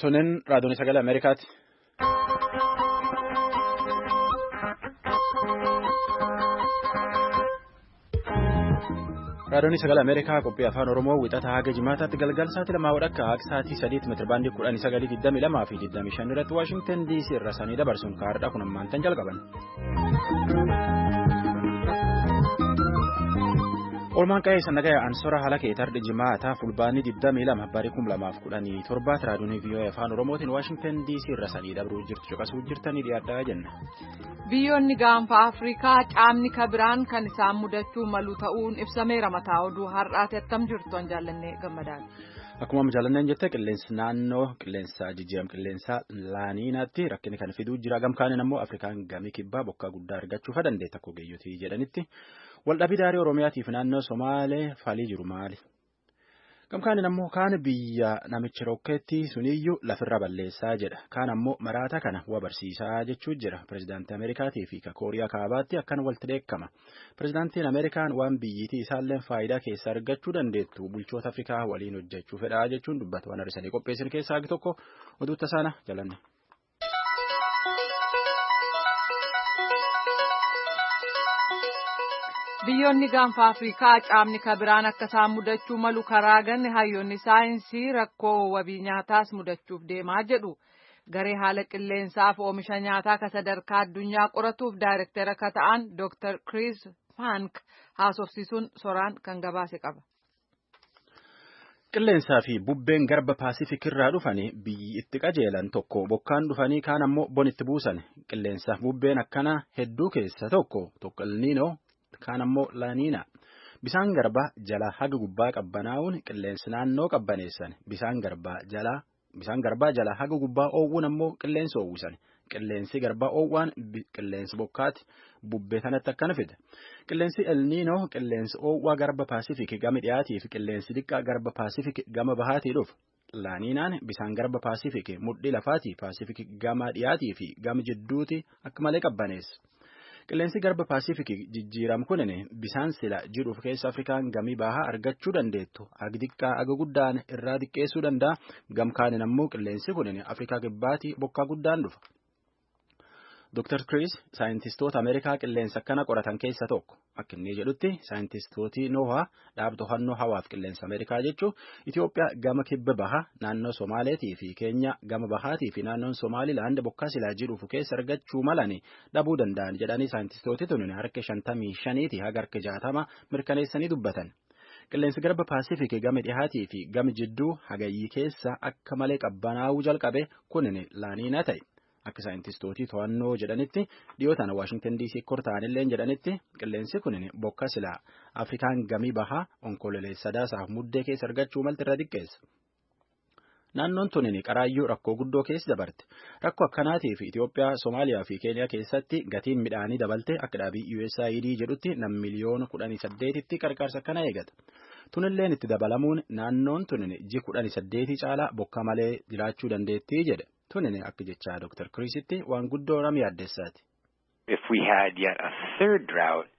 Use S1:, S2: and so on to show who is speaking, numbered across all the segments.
S1: Tunin raadiyoon sagalee Ameerikaati. Raadiyoon sagalee Ameerikaa qophii afaan Oromoo wixata haga jimaataatti galgal sa'aatii 2:00 akka sa'aatii 3 meetira baandii 1922 fi 25 irratti Waashingtan DC irraa sanii dabarsuun kaardhaa kun ammaan tan jalqaban. Olmaan qa'ee sannagaya ansora haala keetardi jimaata fulbaanii 22 barii 2017 raadiyoon VOA afaan Oromootiin Waashingtan DC irraa sanii dabruu jirtu caqasuu jirtanii dhiyaadhaa jenna.
S2: Biyyoonni gaanfa Afrikaa caamni kabiraan kan isaan mudachuu malu ta'uun ibsameera mataa oduu har'aati attam jirtu an jaallannee gammadaan.
S1: Akkuma jaallanneen jette qilleensi naannoo qilleensa jijjiiram qilleensa laaniinaatti rakkinni kan fiduu jira gamkaaniin ammoo Afrikaan gamii kibbaa bokkaa guddaa argachuufa dandeetta akka ogeeyyotii jedhanitti waldhabii daarii Oromiyaatiif naannoo Somaalee falii jiru maali? Gamkaaniin ammoo kaan biyya namicha rokkeetti suniyyuu lafirra balleessaa jedha. Kaan ammoo maraata kana barsiisaa jechuu jira. Pireezidaantii Ameerikaatii fi Kooriyaa Kaabaatti akkan walitti dheekkama. Pireezidaantiin Ameerikaan waan biyyittii isaallee faayidaa keessa argachuu dandeettu bulchoota Afrikaa waliin hojjechuu fedhaa jechuun dubbata. Waan har'isanii qopheessan keessaa tokko oduu tasaana jalanne.
S2: Biyyoonni gaanfa Afrikaa caamni kabiraan akka isaan mudachuu malu karaa ganne hayyoonni saayinsii rakkoo wabii nyaataas mudachuuf deemaa jedhu. Garee haala qilleensaaf oomisha nyaataa ka sadarkaa addunyaa qoratuuf daayirektara ka ta'an Dr. Chris Funk haasofsiisuun soraan kan gabaase qaba.
S1: Qilleensaa fi bubbeen garba Paasifik irraa dhufanii biyyi itti qajeelan tokko bokkaan dhufanii kaan ammoo bonitti buusan. Qilleensaaf bubbeen akkana hedduu keessa tokko Elniinoo. Kaan ammoo laaniina bisaan garbaa jala haga gubbaa qabbanaa'uun qilleensi naannoo qabbaneessan bisaan garbaa jala haga gubbaa oowwuun ammoo qilleensi oowwisan qilleensi garbaa oowwaan qilleensi bokkaati bubbee kanatti akkana fida qilleensi elniinoo qilleensi oowwaa garba paasifik gama dhiyaatii fi qilleensi diqqaa garba paasifik gama bahaatii dhufu laaniinaan bisaan garba paasifik mudhii lafaatii paasifik gama dhiyaatii fi gama jidduuti akka malee qabbaneessa. Qilleensi garba Paasifik jijjiiram kunin bisaan sila jiruuf keessa Afrikaan gamii bahaa argachuu dandeettu. Agdiqqaa aga guddaan irraa diqqeessuu danda'a. Gamkaanin ammoo qilleensi kunin Afrikaa kibbaatii bokkaa guddaan dhufa. Dr. Chris saayintistoota Ameerikaa qilleensa akkana qoratan keessa tokko. Akka inni jedhutti saayintistooti Noohaa dhaab to'annoo hawaaf qilleensa Ameerikaa jechuun Itoophiyaa gama kibba bahaa naannoo Somaaleetii fi Keenya gama bahaatii fi naannoon Somaalilaand bokkaa silaa jiruuf keessa argachuu malanii dhabuu danda'an jedhanii saayintistooti tuni harka 55 haga harka 60 mirkaneessanii dubbatan. Qilleensi garba Paasifik gama dhihaatii fi gama jidduu hagayyii keessa akka malee qabbanaa'uu jalqabe kunin laaniina ta'e. Akka saayintistooti to'annoo jedhanitti dhiyootaan Waashingtan DC kortaanillee jedhanitti qilleensi kunin bokka silaa Afrikaan gamii bahaa onkololeessa sadaasaaf muddee keessa argachuu malti irra diqqeessa. Naannoon tunin qaraayyuu rakkoo guddoo keessa dabarte. Rakkoo akkanaatiif Itoophiyaa, Somaaliyaa fi Keeniyaa keessatti gatiin midhaanii dabalte akka dhaabii USAID jedhutti miliyoona 18tti qarqaarsa akkana eegata. Tunilleen itti dabalamuun naannoon tunin 18 caalaa bokka malee jiraachuu dandeettii jedhe. Tunini akka jechaa Dr. Chrisitti waan guddoo nama yaaddessaati.
S3: If we had yet a third drought,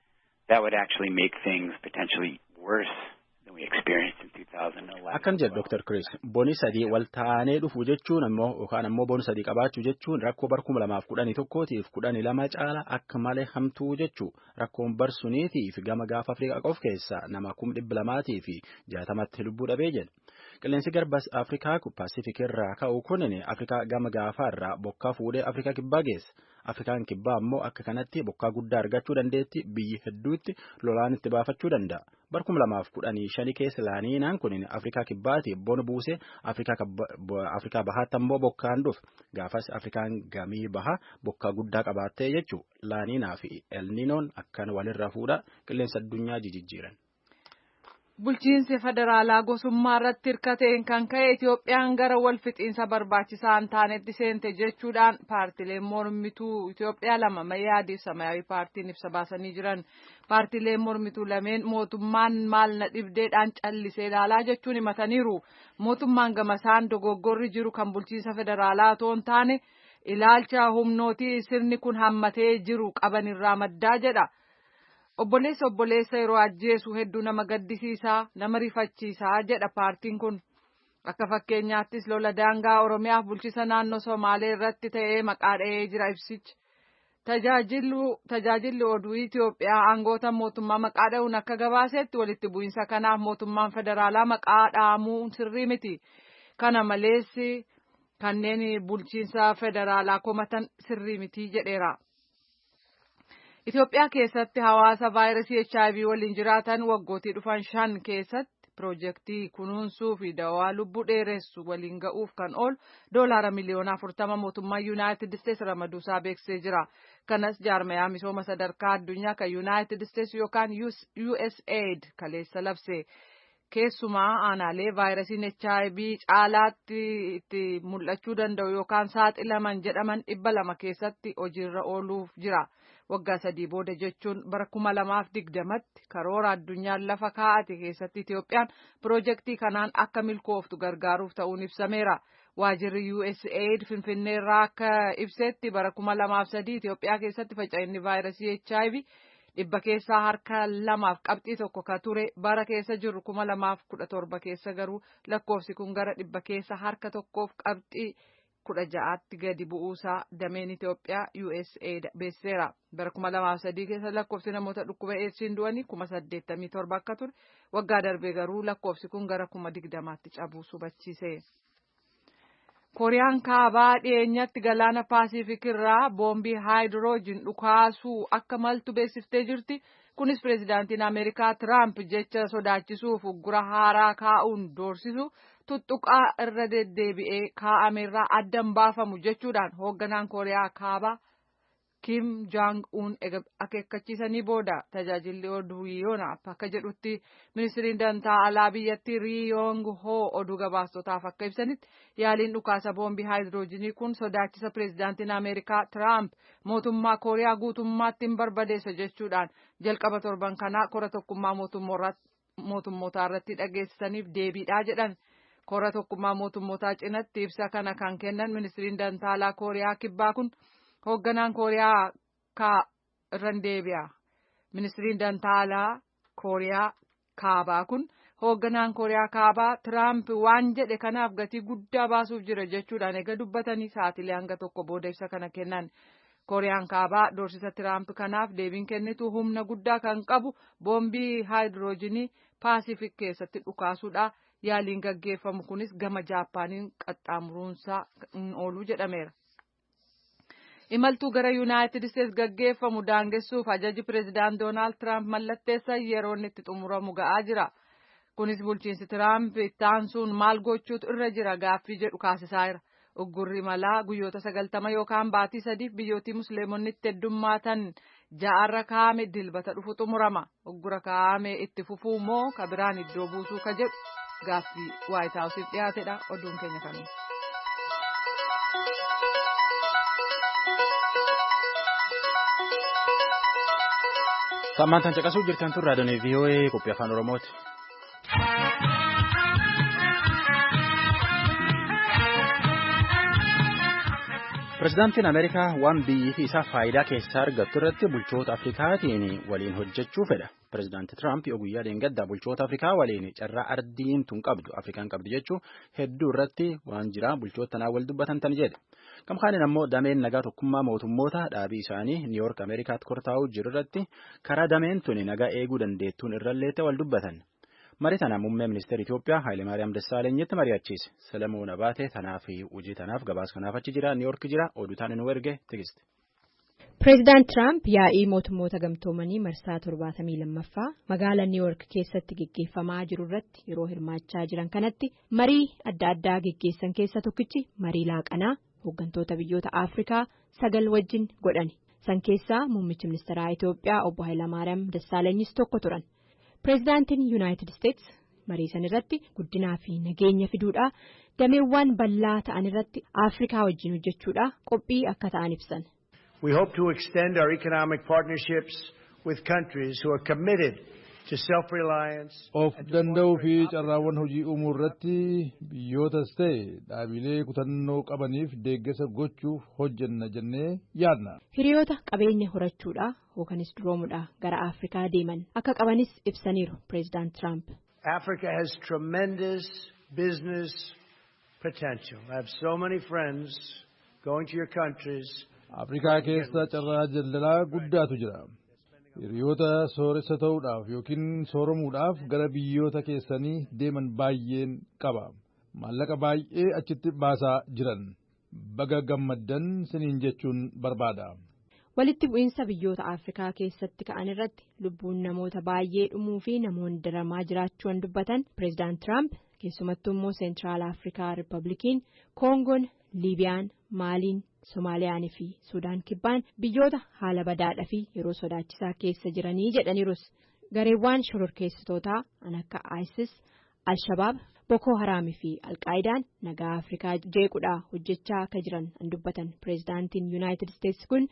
S3: that would actually make things potentially worse than we experienced in 2011.
S1: Akkan jedhe Dr. Chris, boni sadii wal taanee dhufu jechuun ammoo boni sadii qabaachuu jechuun rakkoo bar 2011tiif 12 caala akka malee hamtuu jechuu rakkoon bar suniitiif gama gaafa Afrikaa qof keessaa nama 200,000 fi 60tti lubbuu dhabee jedhe. Qilleensi garba Afrikaa Paasifik irraa ka'u kunin Afrikaa gama gaafaa irraa bokkaa fuudhee Afrikaa kibbaa geessa. Afrikaan kibbaa ammoo akka kanatti bokkaa guddaa argachuu dandeetti biyyi hedduutti lolaan itti baafachuu danda'a. Bar 2015 keessa laaniinaan kunin Afrikaa kibbaati bona buusee Afrikaa bahaatti ammoo bokkaan dhufe. Gaafas Afrikaan gamii bahaa bokkaa guddaa qabaattee jechuu laaniinaa fi elniinoon akkan walirra fuudha qilleensa addunyaa jijjiiran.
S2: Bulchiinsi federaalaa gosummaa irratti hirkateen kan ka'e Itoophiyaan gara wal fixiinsa barbaachisaa hin taanetti seente jechuudhaan paartileen mormituu Itoophiyaa lama Mayyaadii fi Samaayawii paartiin ibsa baasanii jiran. Paartileen mormituu lameen mootummaan maal na dhibdeedhaan callisee ilaalaa jechuun himataniiru. Mootummaan gamasaan dogoggorri jiru kan bulchiinsa federaalaa otoo hin taane ilaalcha humnootii sirni kun hammatee jiru qaban irraa maddaa jedha. obboleessa yeroo ajjeesu hedduu nama gaddisiisaa nama rifachiisaa jedha paartiin kun. Akka fakkeenyaattis lola daangaa Oromiyaaf bulchiisa naannoo Somaalee irratti ta'ee maqaa dha'ee jira ibsichi. Tajaajilli oduu Itoophiyaa aangoota mootummaa maqaa dha'uun akka gabaasetti walitti bu'iinsa kanaaf mootummaan federaalaa maqaa dha'amuu sirrii miti. Kana malees kanneen bulchiinsa federaalaa komatan sirrii miti jedheera. Itoophiyaa keessatti hawaasa vaayirasii HIV waliin jiraatan waggootii dhufan 5 keessatti piroojeektii kunuunsuu fi dawaa lubbuu dheeressu waliin ga'uuf kan oolu $40 miliyoona 40 mootummaa Yuunaayitid Isteetsi ramaduusaa beeksisee jira. Kanas jaarmayaa misooma sadarkaa addunyaa kan Yuunaayitid Isteetsi yookaan USAID kaleessa labse. Keessumaa aanaalee vaayirasiin HIV caalaatti itti mul'achuu danda'u yookaan saaxilaman jedhaman 200 keessatti hojiirra ooluuf jira. Waggaa 3 booda jechuun bara 2020tti karoora addunyaan lafa kaa'ate keessatti Itoophiyaan piroojeektii kanaan akka milkooftu gargaaruuf ta'uun ibsameera. Waajirri USAID Finfinneerraa akka ibsetti bara 2003 Itoophiyaa keessatti faca'inni vaayirasii HIV dhibba keessaa harka 2.1 ka ture bara keessa jiru 2017 keessa garuu lakkoofsi kun gara dhibba keessa harka 1.16tti gadi bu'uusaa dameen Itoophiyaa USAID beeksiseera. Bara 2003 keessa lakkoofsi namoota dhukkuba eedsiin du'anii 87 akka ture waggaa darbee garuu lakkoofsi kun gara 20tti cabuu hubachiise. Kooriyaan kaabaa dhiyeenyatti galaana Paasifiik irraa boombii haayidiroojiin dhukaasuu akka maltu beeksiftee jirti. Kunis pireezidaantiin Ameerikaa Tiraamp jecha sodaachisuuf uggura haaraa kaa'uun doorsisu tuttuqaa irra deddeebi'ee kaa'ameerraa addan baafamu jechuudhaan hoogganaan Kooriyaa kaabaa Kim Jong-un akeekkachiisanii booda tajaajilli oduu Yoonaap akka jedhutti ministiriin dantaa alaa biyyattii Ri Yong Ho oduu gabaastotaaf akka ibsanitti yaaliin dhukaasa boombii haayidiroojinii kun sodaachisa pireezidaantiin Ameerikaa Tiraamp mootummaa Kooriyaa guutummaatti hin barbadeessa jechuudhaan jalqaba torban kanaa kora tokkummaa mootummootaa irratti dhageessisaniif deebiidhaa jedhan. Kora tokkummaa mootummootaa cinatti ibsa kana kan kennan ministiriin dantaa alaa Kooriyaa kibbaa kun hoogganaan Kooriyaa irraan deebi'a. Ministiriin dantaa alaa Kooriyaa kaabaa kun hoogganaan Kooriyaa kaabaa Tiraamp waan jedhe kanaaf gatii guddaa baasuuf jira jechuudhaan eega dubbatanii sa'aatilee hanga tokko booda ibsa kana kennan. Kooriyaan kaabaa doorsisa Tiraamp kanaaf deebiin kennitu humna guddaa kan qabu boombii haayidiroojinii Paasifiik keessatti dhukaasuudha. Yaaliin gaggeeffamu kunis gama Jaappaaniin qaxxaamuruunsaa hin oolu jedhameera. Imaltuu gara Yuunaayitid Isteetsi gaggeeffamu daangessuuf ajaji pireezidaant Doonaald Tiraamp mallatteessan yeroo inni itti xumuramu ga'aa jira. Kunis bulchiinsi Tiraamp itti aansuun maal gochuutu irra jira gaaffii jedhu kaasisaa jira. Uggurri malaa guyyoota 90 yookaan baatii 3 biyyootii musliimonni itti heddummaatan 6 kaa'ame dilbata dhufu xumurama. Uggura kaa'ame itti fufuu moo ka biraan iddoo buusuu ka jedhu gaaffii Waayit Haawusiif dhiyaatedha. Oduun keenya kanuma.
S1: Sammantaan caqasuu jirtan tun raadiyoon VOA qophii afaan Oromooti. Pireezidaantiin Ameerikaa waan biyyi isaa faayidaa keessaa argattu irratti bulchoota Afrikaatiin waliin hojjechuu fedha. Pireezidaanti Tiraamp yoo guyyaa dheengaddaa bulchoota Afrikaa waliin carraa ardiin qabdu Afrikaan qabdu jechuun hedduu irratti waan jira bulchoota tanaa wal dubbatan tan jedhe. Gamkaaniin ammoo dameen nagaa tokkummaa mootummoota dhaabii isaanii Niiyork Ameerikaatti kortaa'uu jiru irratti karaa dameen tuni nagaa eeguu dandeettuun irralleetti wal dubbatan. Marii tana muummee ministeera Itoophiyaa Hayilemaariyaam Dassaalenyitti mari'achiise. Selemoon Abaatee tanaaf hojii tanaaf gabaas kanaaf achi jira Niiyork jira oduu taane nu erge tigiste.
S4: Pireezidaant Tiraamp yaa'ii mootummoota gamtoomanii marsaa 72ffaa magaalaa Niiyork keessatti gaggeeffamaa jiru irratti yeroo hirmaachaa jiran kanatti marii adda addaa gaggeessan keessa tokkichi marii laaqanaa hooggantoota biyyoota Afrikaa 9 wajjin godhani. San keessaa muummichi ministeeraa Itoophiyaa obbo Hayilemaariyaam Dassaalenyiis tokko turan. Pireezidaantiin Yuunaayitid Isteetsi marii san irratti guddinaa fi nageenya fiduudhaa dameewwan bal'aa ta'an irratti Afrikaa wajjin hojjechuudhaa qophii akka ta'an ibsan.
S5: We hope to extend our economic partnerships with countries who are committed to self-reliance.
S6: Of danda'uu fi carraawwan hojii uumuu irratti biyyootas ta'e dhaabilee kutannoo qabaniif deeggarsa gochuuf hojjenna jennee yaadna.
S4: Hiriyoota qabeenya horachuudhaa yookanis duroomuudhaa gara Afrikaa deeman akka qabanis ibsaniiru President Trump.
S5: Africa has tremendous business potential. I have so many friends going to your countries.
S6: Afrikaa keessa carraa daldalaa guddaatu jira. Hiriyoota sooressa ta'uudhaaf yookiin sooromuudhaaf gara biyyoota keessanii deeman baay'een qaba. Maallaqa baay'ee achitti baasaa jiran. Baga gammaddan siniin jechuun barbaada.
S4: Walitti bu'iinsa biyyoota Afrikaa keessatti ka'an irratti lubbuun namoota baay'ee dhumuu fi namoonni daramaa jiraachuun dubbatan President Trump keessumattuu immoo Central Africa Republikiin, Kongoon, Liibiyaan, Maaliin, Somaaliyaanii fi Sudaan kibbaan biyyoota haala badaadhaa fi yeroo sodaachisaa keessa jiranii jedhaniirus. Gareewwan shororkeessitootaa akka ISIS, Al-Shabaab, Boko Haram fi Al-Qaayidaan nagaa Afrikaa jeequudhaa hojjechaa akka jiran dubbatan Prezidaantiin United States kun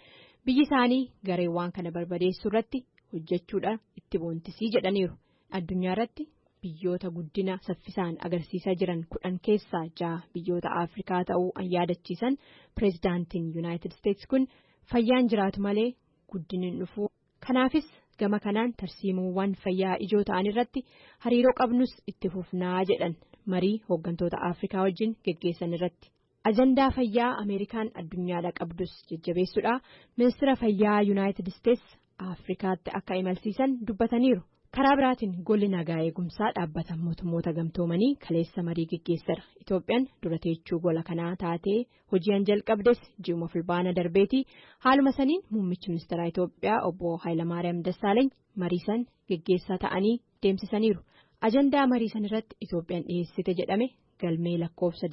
S4: biyyi isaanii gareewwan kana barbadeessuu irratti hojjechuudha itti boontisii jedhaniiru. Addunyaa irratti biyyoota guddina saffisaan agarsiisaa jiran 10 keessaa 6 biyyoota Afrikaa ta'uu yaadachiisan Prezidaantiin United States kun fayyaan jiraatu malee guddinni dhufu. Kanaafis gama kanaan tarsiimuuwwan fayyaa ijoo ta'an irratti hariiroo qabnus itti fufnaa jedhan marii hooggantoota Afrikaa wajjin geggeessan irratti. Ajandaa fayyaa Ameerikaan addunyaadhaa qabdus jajjabeessuudha ministeera fayyaa United States Afrikaatti akka imalsiisan dubbataniiru. Karaa biraatiin golli nagaa eegumsaa dhaabbata mootummoota gamtoomanii kaleessa marii geggeessara. Itoophiyaan dura teechuu gola kanaa taatee hojii'an jalqabdes ji'uma fulbaana darbeetii haaluma saniin muummichi ministeeraa Itoophiyaa obbo Hayilamaariyaam Dassaaleeny mariisan geggeessaa ta'anii deemsisaniiru. Ajandaa mariisan irratti Itoophiyaan dhiyeessite jedhame galmee lakkoofsa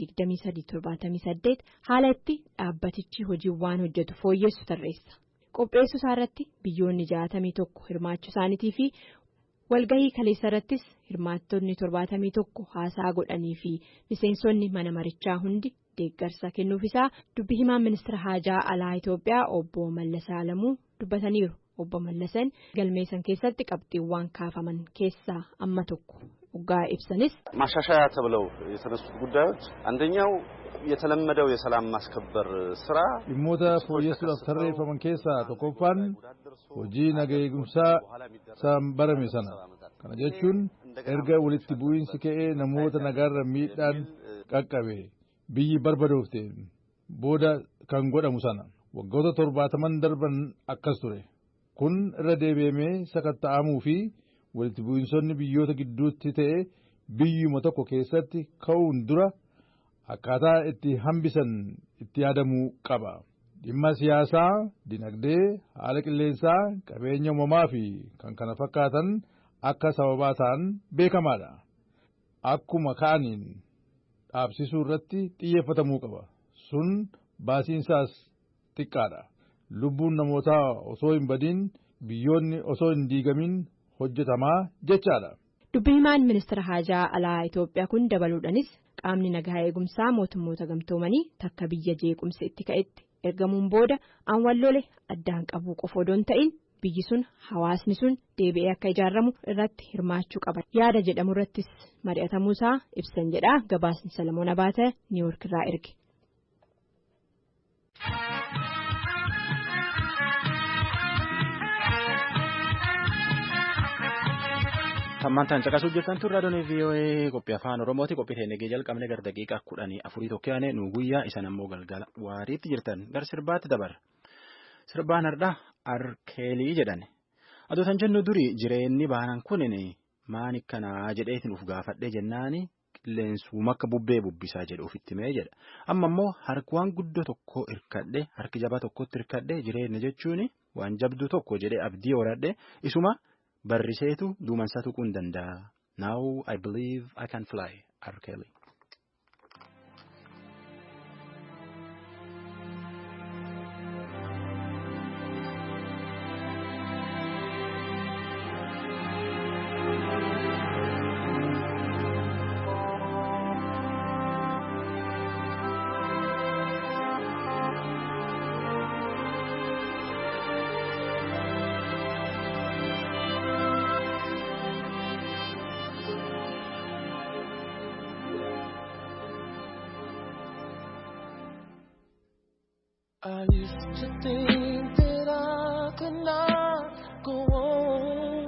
S4: 2378 haala itti dhaabbatichi hojiiwwan hojjetu fooyyessu tarreessa. Qopheessuu isaa irratti biyyoonni 61 hirmaachuu isaaniitii fi walgahii kaleessa irrattis hirmaattonni 71 haasaa godhanii fi miseensonni mana marichaa hundi deeggarsa kennuuf isaa dubbi himaan ministeera haajaa alaa Itoophiyaa obbo Mallas Alamuu dubbataniiru. Obbo Mallasan galmeessan keessatti qabxiiwwan kaafaman keessaa amma tokko ugaa ibsanis
S7: ማሻሻያ ተብለው የተነሱት ጉዳዮች አንደኛው የተለመደው የሰላም ማስከበር ስራ
S6: dhimmoota fooyyessuudhaaf tarreeffaman keessaa tokkoffaan hojii nagaa eegumsaa san barame sana. Kana jechuun erga walitti bu'iinsi ka'ee namoota nagaarra miidhaan qaqqabe biyyi barbadoofteen booda kan godhamu sana waggoota 70 darban akkas ture. Kun irra deebi'amee sakatta'amuu fi walitti bu'iinsonni biyyoota gidduutti ta'e biyyuma tokko keessatti ka'uun dura akkaataa itti hambisan itti yaadamuu qaba. Dhimma siyaasaa, dinagdee, haala qilleensaa, qabeenya uumamaa fi kan kana fakkaatan akka sababaa ta'an beekamaadha. Akkuma ka'aniin dhaabsisuu irratti xiyyeeffatamuu qaba. Sun baasiinsaas xiqqaadha. Lubbuun namootaa osoo hin badin biyyoonni osoo hin diigamin hojjetamaa jechaadha.
S4: Dubbi himaan ministeera haajaa alaa Itoophiyaa kun dabaluudhanis qaamni nagaa eegumsaa mootummoota gamtoomanii takka biyya jeequmsi itti ka'etti ergamuun booda aanwallole addaan qabuu qofa odoo hin ta'in biyyi sun hawaasni sun deebi'ee akka ijaaramu irratti hirmaachuu qaba. Yaada jedhamu irrattis mari'atamuusaa ibsan jedha gabaasni Salamoon Abaate Niiwuork irraa erge.
S1: Tammantaan caqasuu jirtan turre raadiyoo VOA qophii afaan Oromooti. Qophii teennee jalqabne gara daqiiqaa 14 tokkoon nu guyyaa isan ammoo galgala waariitti jirtan gara sirbaatti dabarra. Sirbaan hardhaa arkeelii jedhan. Adootan jennu durii jireenyi baanan kunin maan akkanaa jedheetiin uf gaafadhee jennaani qilleensuma akka bubbee bubbisaa jedhu ofitti mee jedha. Amma immoo harki waan guddoo tokko hirkadhe harki jabaa tokkotti hirkadhe jireenya jechuun waan jabduu tokko jedhee abdii horadhe isuma. Barriseetu duumansa tuquu hin danda'a. Now I believe I can fly. R. Kelly.
S8: I used to think that I could not go on,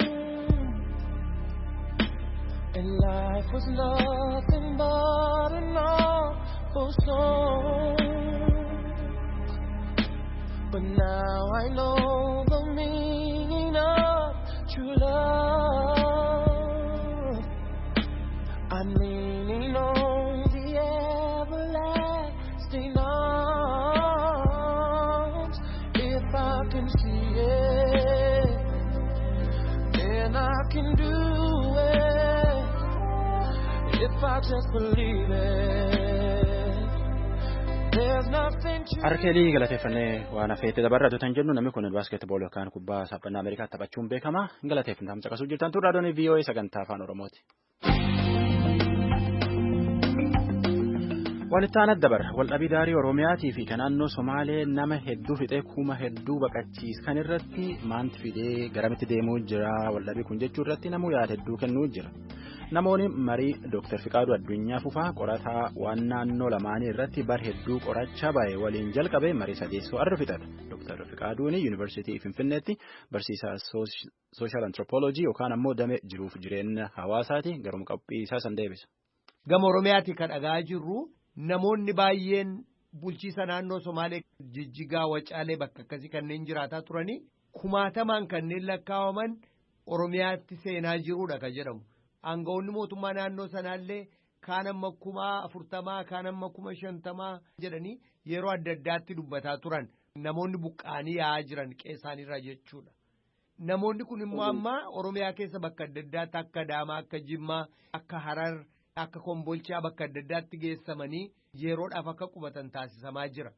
S8: and life was nothing but an awful song. But now I know the meaning of true love. I'm leaning on the everlasting arms. If I can see it, then I can do it. If I just believe it, there's nothing to.
S1: Arkeelii galateeffannee waan hafeetti dabarratu tan jennu namni kun baaskeetbool yookaan kubbaa saaphanaa Ameerikaa taphachuun beekama. Galateeffannaa caqasuu jirtan turre raadiyoon VOA sagantaa afaan Oromooti. Walitti aanaa dabarra waldhabii daarii Oromiyaatii fi kan naannoo Somaalee nama hedduu fixee kuma hedduu baqachiiskan irratti maanti fidee garamitti deemuu jira waldhabii kun jechuu irratti namuu yaada hedduu kennuu jira. Namoonni marii Dr. Fiqaaduu Addunyaa Fufaa qorataa waan naannoo lamaanii irratti bar hedduu qorachaa bahe waliin jalqabe marii sadeessoo arra fixata. Dr. Fiqaaduun Yuunivarsiitii Finfinneetti barsiisaa Social Anthropology yookaan ammoo damee jiruuf jireenya hawaasaati garuma qophii isaa san deebisa.
S9: Gama Oromiyaatti kan dhagaa jirru namoonni baay'een bulchiisa naannoo Somaalee Jijjigaa Wacaalee bakka akkasii kanneen jiraataa turanii kumaatamaan kanneen lakkaawaman Oromiyaatti seenaa jiruudha kan jedhamu. Aangawoonni mootummaa naannoo sanaallee kaan amma 40,000 kaan amma 50,000 jedhanii yeroo adda addaatti dubbataa turan namoonni buqqaanii yaa'aa jiran qeessaanirra jechuudha. Namoonni kun immoo amma Oromiyaa keessa bakka adda addaatti akka Adaamaa akka Jimmaa akka Harar akka Kombolchaa bakka adda addaatti geessamanii yeroodhaaf akka qubatan taasisamaa jira.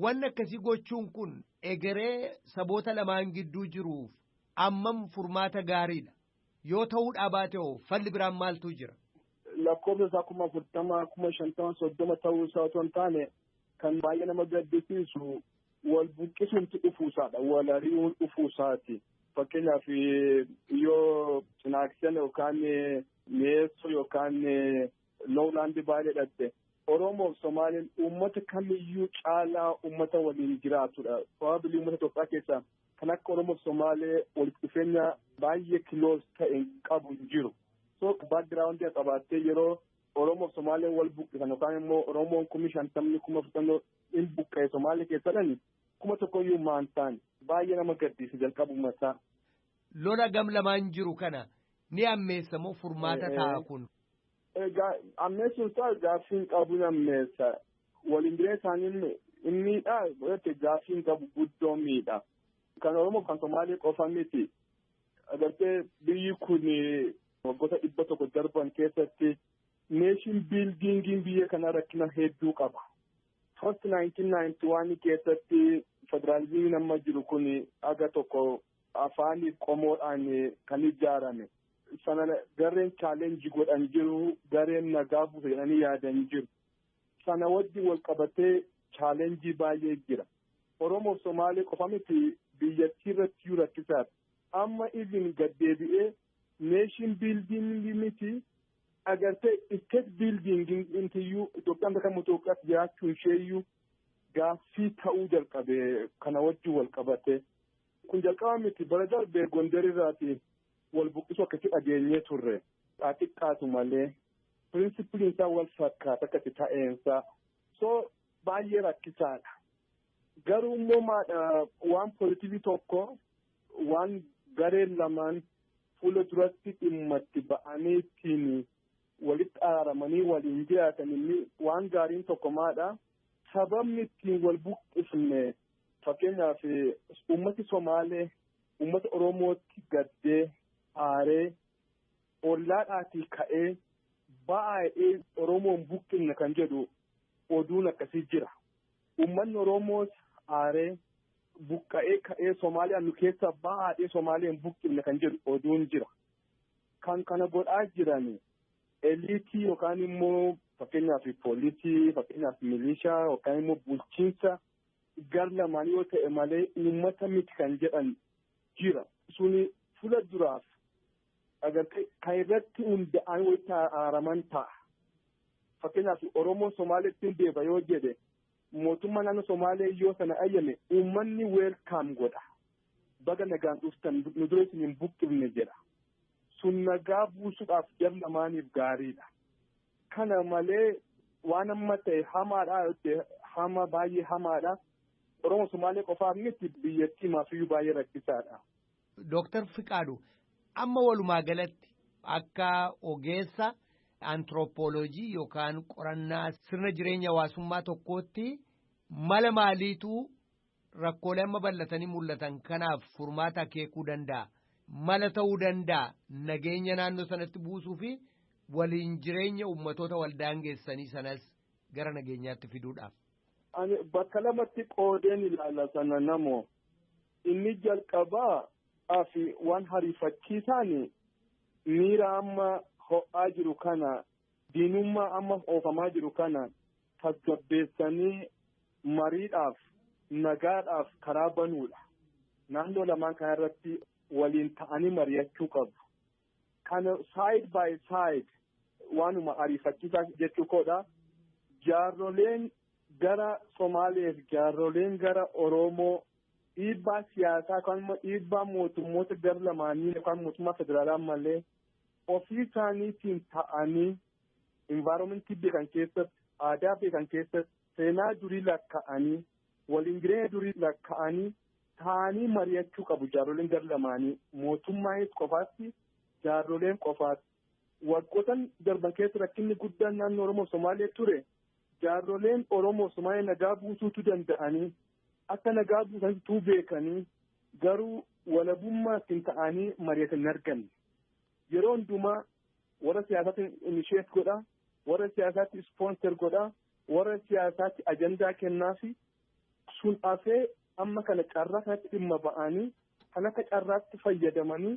S9: Wanni akkasii gochuun kun egeree saboota lamaan gidduu jiruuf ammam furmaata gaariidha. Yoo ta'uudhaa baate hoo falli biraan maaltu jira?
S10: Lakkoofsa isaa 40,000 50,000 30 ta'uu isaa otoo hin taane kan baay'ee nama gaddisiisu wal buqqisuunti dhufuusaadha. Wal ari'uun dhufuusaati. Fakkeenyaaf yoo Cinaaksen yookaan Meessoo yookaan Lowlaandi baay'ee dhatte Oromoof Somaaleen uummata kamiyyuu caalaa uummata waliin jiraatudha. Probably uummata Itoophiyaa keessaa kan akka Oromoof Somaalee walitti dhufeenya baay'ee kiloos ta'e qabu hin jiru. So background qabaatee yeroo Oromoof Somaalee wal buqqisan yookaan immoo Oromoon 50,000 40,000 in buqqee Somaalee keessadhani 1,000 maan ta'an baay'ee nama gaddisiisa jalqabumasaa.
S9: Lola gam lamaan jiru kana ni ammeessa moo furmaata ta'a kun?
S10: Ammeessuun isaa gaaffiin qabu ni ammeessa. Waliin jireenya isaanii miidhaa godhate gaaffiin qabu guddoo miidha. Kan Oromoof kan Somaalee qofa miti. Agartee biyyi kun waggoota 100 darban keessatti nation buildingiin biyya kana rakkina hedduu qaba. First 1991 keessatti federaalizimiin amma jiru kun aga tokko afaanii qomoodhaan kan ijaarame. Sana gareen challenge godhan jiru, gareen nagaa buusa jedhanii yaadan jiru. Sana wajjin wal qabatee challenge baay'ee jira. Oromoof Somaalee qofa miti biyyattii irratti yoo rakkisaadha. Amma even gaddeebi'ee nation building miti agartee state building intiyyuu Itoophiyaan bakka Itoophiyaatti jiraachuun isheeyyuu gaaffii ta'uu jalqabe kana wajjin wal qabate. Kun jalqaba miti bara darbee Gondar irraati wal buqqisuu akkasii dhageenyee turre. Xiqqaatu malee pirinsipiliin isaa wal fakkaata akkasi ta'eensa. So baay'ee rakkisaadha. Garuu immoo waan poolitikii tokko waan gareen lamaan fuula duratti dhimma itti ba'anii ittiin walitti araaramanii waliin jiraatan inni waan gaariin tokko maadha. Sababni ittiin wal buqqifne fakkeenyaaf uummati Somaalee uummata Oromootti gaddee aaree ollaadhaatii ka'ee baay'ee Oromoon buqqifne kan jedhu oduun akkasii jira. Uummanni Oromoos aaree buqqa'ee ka'ee Somaaliyaan nu keessa baay'ee Somaaleen buqqifne kan jedhu oduun jira. Kan kana godhaa jiran eliitii yookaan immoo fakkeenyaaf poolisii fakkeenyaaf milishaa yookaan immoo bulchiinsa gar lamaan yoo ta'e malee uummata miti kan jedhan jira. Suni fuula duraaf agartee kan irratti hunda'an walitti araaraman ta'a. Fakkeenyaaf Oromoo Somaaleetti deeba yoo jedhe mootummaa naannoo Somaalee yoo sana ayyame uummanni weelkaam godha. Baga nagaan dhuftan nu dura isin hin buqqifne jedha. Sun nagaa buusuudhaaf jar lamaaniif gaariidha. Kana malee waan amma ta'e hamaadha hama baay'ee hamaadha. Oromoo Somaalee qofaaf miti biyyattii maafiyyuu baay'ee rakkisaadha.
S9: Dooktar Fiqaadu amma walumaa galatti akka ogeessa antiroopooloojii yookaan qorannaa sirna jireenya hawaasummaa tokkootti mala maaliitu rakkoolee amma bal'atanii mul'atan kanaaf furmaata akeekuu danda'a? Mala ta'uu danda'a nageenya naannoo sanatti buusuu fi waliin jireenya uummatoota waldaangeessanii sanas gara nageenyaatti fiduudhaaf.
S10: Ani bakka lamatti qoodeen ilaala sana namoo inni jalqabaa fi waan hariifachiisaan miira amma ho'aa jiru kana diinummaa amma oofamaa jiru kana tasgabbeessanii mariidhaaf nagaadhaaf karaa banuudha. Naannoo lamaan kana irratti waliin ta'anii mari'achuu qabu. Kana side by side waanuma ariifachiisaa jechuu koodha. Jaarroleen gara Somaaleef jaarroleen gara Oromoo dhiibbaa siyaasaa yookaan dhiibbaa mootummoota gara lamaanii yookaan mootummaa federaalaa malee ofii isaaniitiin ta'anii environmentii beekan keessatti aadaa beekan keessatti seenaa durii lakka'anii waliin jireenya durii lakka'anii ta'anii mari'achuu qabu jaarroleen gara lamaanii mootummaanis qofaatti jaarroleen qofaatti. Waggoottan darban keessa rakkinni guddaan naannoo Oromoo Somaalee ture jaarroleen Oromoo Somaalee nagaa buusuutu danda'anii akka nagaa buusantu beekanii garuu walabummaatti ta'anii mari'atan hin arganne. Yeroo hundumaa warra siyaasaatti inisheet godha, warra siyaasaatti ispoonser godha, warra siyaasaatti ajandaa kennaafi sun afee amma kana carraa kanatti dhimma ba'anii kan akka carraatti fayyadamanii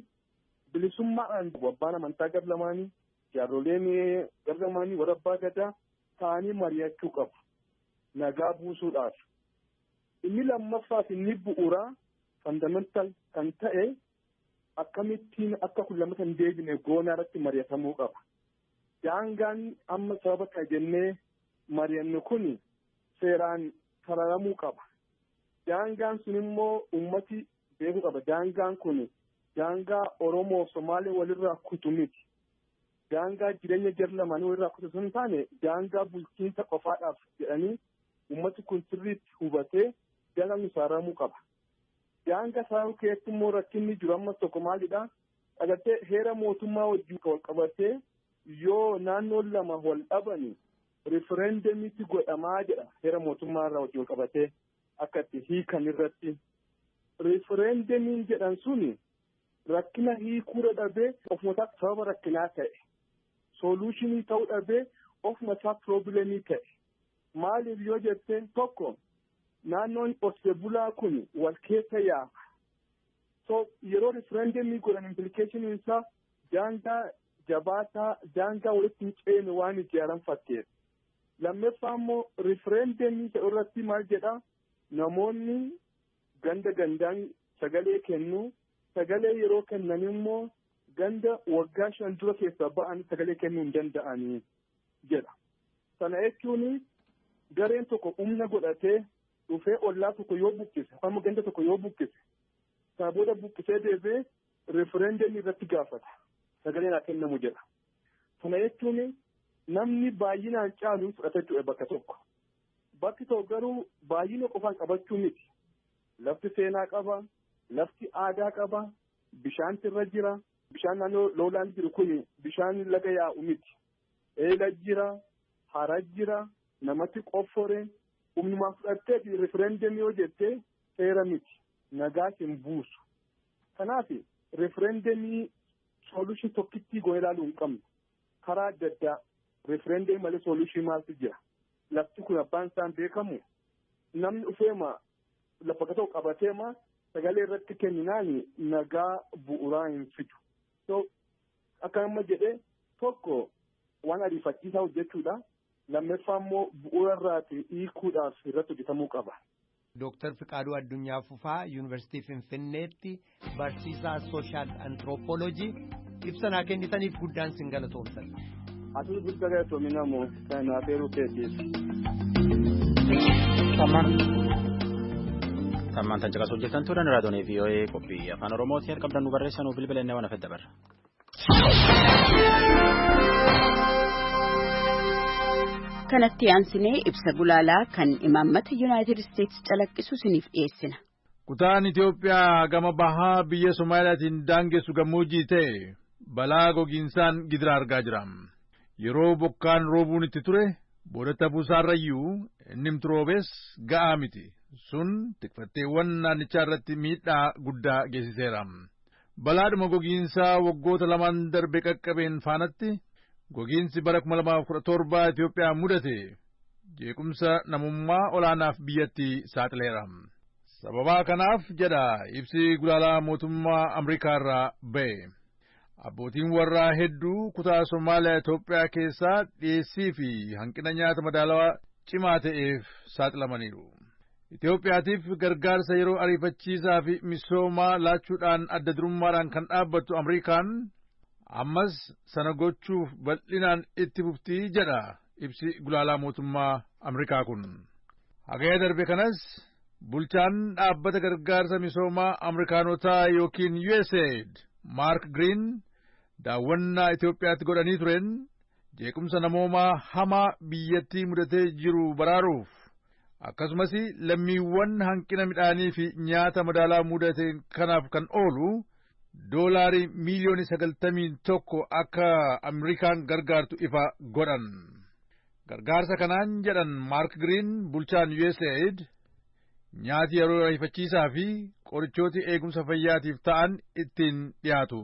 S10: bilisummaadhaan abbaan amantaa gara lamaanii jaarroleen gara lamaanii warra abbaa gadaa ta'anii mari'achuu qabu nagaa buusuudhaaf. Inni lammaffaaf inni bu'uuraa fundamental kan ta'e akkamittiin akka kun lamata hin deebine goonaa irratti mari'atamuu qaba. Daangaan amma sababa kana jennee mari'annu kun seeraan sararamuu qaba. Daangaan sun immoo ummati beekuu qaba. Daangaan kun daangaa Oromoo Somaalee walirraa kutu miti. Daangaa jireenya jar lamaanii walirraa kutu sun taane daangaa bulchiinsa qofaadhaaf jedhanii ummati kun sirriitti hubatee daangaan sararamuu qaba. Daangaa sararuu keessatti immoo rakkinni jiru ammas tokko maalidha? Agartee heera mootummaa wajjin wal qabatee yoo naannoon lama wal dhabani referendamiitti godhamaa jedha heera mootummaa irraa wajjin wal qabatee akka itti hiikan irratti. Referendamiin jedhan suni rakkina hiikuu dhabee ofumasaatti sababa rakkinaa ta'e. Soluushinii ta'uu dhabee ofumasaa piroobilemii ta'e. Maaliif yoo jette tokko naannoon qotee bulaa kun wal keessa yaa'a. So yeroo referendamii godhan implication isaa daangaa jabaataa daangaa walitti hin ceene waan ijaaran fakkeessa. Lammaffaa immoo referendamii irratti maal jedhaa namoonni ganda gandaan sagalee kennuu sagalee yeroo kennan immoo ganda waggaa 5 dura keessa ba'an sagalee kennuu hin danda'anii jedha. Sana jechuun gareen tokko humna godhatee dhufee ollaa tokko yoo buqqise amma ganda tokko yoo buqqise sana booda buqqisee deebee referendamii irratti gaafata sagaleen haa kennamu jedha. Sana jechuun namni baay'inaan caalu fudhata jechuudha bakka tokko. Bakki tokko garuu baay'ina qofaan qabachuu miti. Lafti seenaa qaba, lafti aadaa qaba, bishaan irra jira. Bishaan naannoo loolaan jiru kun bishaan laga yaa'u miti. Eela jira, hara jira, namatti qoffore, humnumaa fudhattee referendamii yoo jettee seera miti. Nagaa hin buusu. Kanaaf referendamii solution tokkittii goone ilaaluu hin qabnu. Karaa adda addaa referendamii malee solution maaltu jira? Lafti kun abbaan isaan beekamu. Namni dhufeema lafa tokko qabateema sagalee irratti kenninaan nagaa bu'uuraa hin fidu. So akka amma jedhee tokko waan ariifachiisaa hojjechuudha. Lammaffaa immoo bu'uura irraati hiikuudhaaf irratti hojjetamuu qaba.
S9: Dooktar Fiqaaduu Addunyaa Fufaa Yuunivarsiitii Finfinneetti barsiisaa sooshaal antiroopooloojii ibsa naa kennitaniif guddaan sin galatoomsan.
S10: Ati guddaa galatoomi namoo kan afeeruu keetiif.
S1: Tammaan tan caqas hojjetan turan raadiyoo VOA qophii afaan Oromooti harka qabdan nu barreessan bilbila inni waan afedda barra.
S11: Kanatti aansinee ibsa gulaalaa kan imaammata Yuunaayitid Isteetsi calaqqisu isiniif dhiyeessina.
S6: Kutaan Itoophiyaa gama bahaa biyya Soomaaliyaatiin daangessu gammoojjii ta'e balaa gogiinsaan gidira argaa jira. Yeroo bokkaan roobuun itti ture boodatti buusaarrayyuu inni roobees ga'aa miti. Sun tikfatteewwan naannichaa irratti miidhaa guddaa geessiseera. Balaadhuma gogiinsaa waggoota lamaan darbe qaqqabeen faanatti gogiinsi bara 2017 Itoophiyaa mudate jeequmsa namummaa olaanaaf biyyatti saaxileera. Sababaa kanaaf jedha ibsi gulaalaa mootummaa Ameerikaa irraa ba'e. Abbootiin warraa hedduu kutaa Somaaliyaa Itoophiyaa keessaa dhiyeessii fi hanqina nyaata madaalawaa cimaa ta'eef saaxilamaniiru. Itoophiyaatiif gargaarsa yeroo ariifachiisaa fi misoomaa laachuudhaan adda durummaadhaan kan dhaabbattu Ameerikaan ammas sana gochuuf bal'inaan itti fuftii jedha ibsi gulaalaa mootummaa Ameerikaa kun. Hagaya darbe kanas bulchaan dhaabbata gargaarsa misoomaa Ameerikaanotaa yookiin USAID Mark Green daawwannaa Itoophiyaatti godhanii tureen jeequmsa namoomaa hamaa biyyattii mudatee jiru baraaruuf akkasumas lammiiwwan hanqina midhaanii fi nyaata madaalaa mudate kanaaf kan oolu doolaarii miliyoona 91 akka Ameerikaan gargaartu ifa godhan. Gargaarsa kanaan jedhan Mark Green bulchaan USAID nyaati yeroo ariifachiisaa fi qorichooti eegumsa fayyaatiif ta'an ittiin dhiyaatu.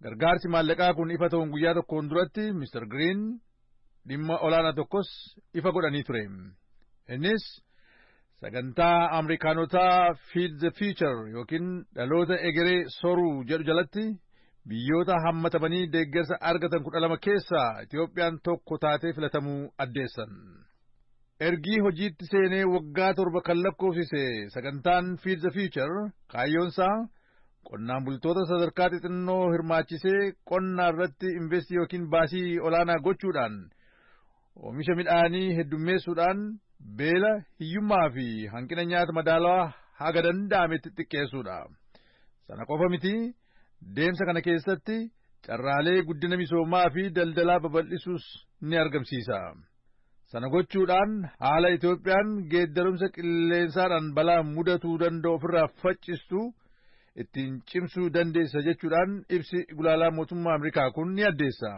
S6: Gargaarsi maallaqaa kun ifa ta'uun guyyaa tokkoon duratti Mr. Green dhimma olaanaa tokkos ifa godhanii ture. Innis sagantaa Ameerikaanotaa Feed the Future yookiin dhaloota egeree soruu jedhu jalatti biyyoota hammatamanii deeggarsa argatan 12 keessaa Itoophiyaan tokko taatee filatamuu addeessan. Ergii hojiitti seenee waggaa 7 kan lakkoofsise sagantaan Feed the Future kaayyoonsaa qonnaan bultoota sadarkaa xixinnoo hirmaachisee qonnaa irratti investii yookiin baasii olaanaa gochuudhaan oomisha midhaanii heddummeessuudhaan beela hiyyummaa fi hanqina nyaata madaalawaa haga danda'ametti xiqqeessuudha. Sana qofa miti deemsa kana keessatti carraalee guddina misoomaa fi daldalaa babal'isuus ni argamsiisa. Sana gochuudhaan haala Itoophiyaan geeddarumsa qilleensaadhaan balaa mudatuu danda'u ofirraa faccistu ittiin cimsuu dandeessa jechuudhaan ibsi gulaalaa mootummaa Ameerikaa kun ni addeessa.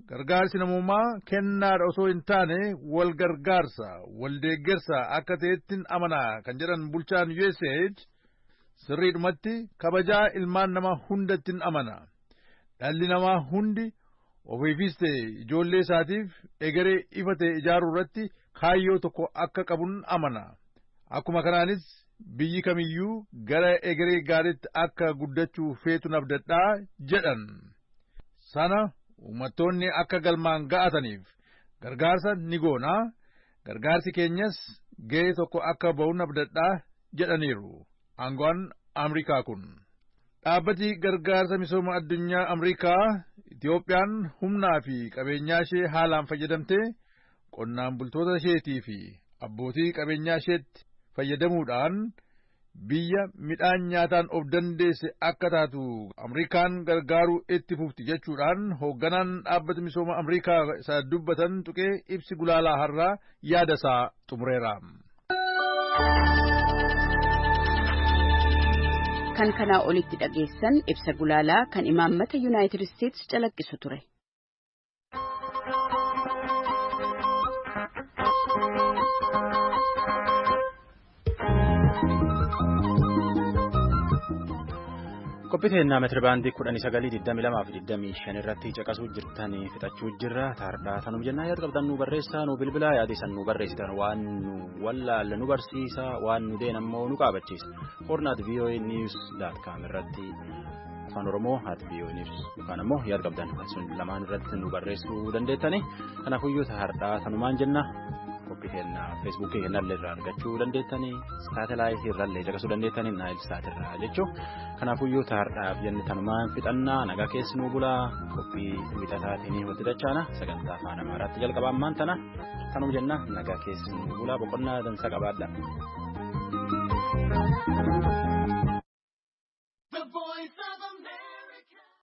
S6: Gargaarsi namummaa kennaadha osoo hin taane wal gargaarsa, wal deeggarsa akka ta'ettiin amanaa kan jedhan bulchaan USAID sirriidhumatti kabajaa ilmaan namaa hundattiin amana. Dhalli namaa hundi ofiifis ta'e ijoollee isaatiif egeree ifa ta'e ijaaruu irratti kaayyoo tokko akka qabuun amana. Akkuma kanaanis biyyi kamiyyuu gara egeree gaariitti akka guddachuu feetuun abdadhaa jedhan. Sana uummattoonni akka galmaan ga'ataniif gargaarsa ni goonaa, gargaarsi keenyas ga'ee tokko akka ba'uun abdadhaa jedhaniiru aangoon Ameerikaa kun. Dhaabbati gargaarsa misooma addunyaa Ameerikaa Itoophiyaan humnaa fi qabeenyaa ishee haalaan fayyadamtee qonnaan bultoota isheetii fi abbootii qabeenyaa isheetti fayyadamuudhaan biyya midhaan nyaataan of dandeesse akka taatu Ameerikaan gargaaruu itti fufti jechuudhaan hoogganaan dhaabbata misooma Ameerikaa isa dubbatan tuqee ibsi gulaalaa har'aa yaada isaa xumureera.
S11: Kan kanaa olitti dhageessan ibsa gulaalaa kan imaammata Yuunaayitid Isteetsi calaqqisu ture.
S1: Qophiteenna meetira baandii 1922 irratti caqasuu jirtan fixachuu jirra. Taardhaa tanum jennaa yaada qabdan nu barreessaa nu bilbilaa yaadisan nu barreessitan waan nu wallaalle nu barsiisa waan nu deen ammoo nu qaabachiisa. Hornaat voanews.com irratti afaan Oromoo @voanews yookaan ammoo yaada qabdan sun lamaan irratti nu barreessuu dandeettani. Kanaafuyyuu taardhaa tanumaan jenna. qophii keenya feesbuukii keenyallee irraa argachuu dandeettanii saatelaayitii irrallee caqasuu dandeettanii naayil saatirraa jechuun kanaafuyyuu taardhaaf jenne tanumaan fixannaa nagaa keessi nuu bulaa qophii wixataatiin walitti dachaana sagantaa afaan amaaraatti jalqaba ammaan tana tanuu jenna nagaa keessi nuu bulaa boqonnaa dansa qabaadha.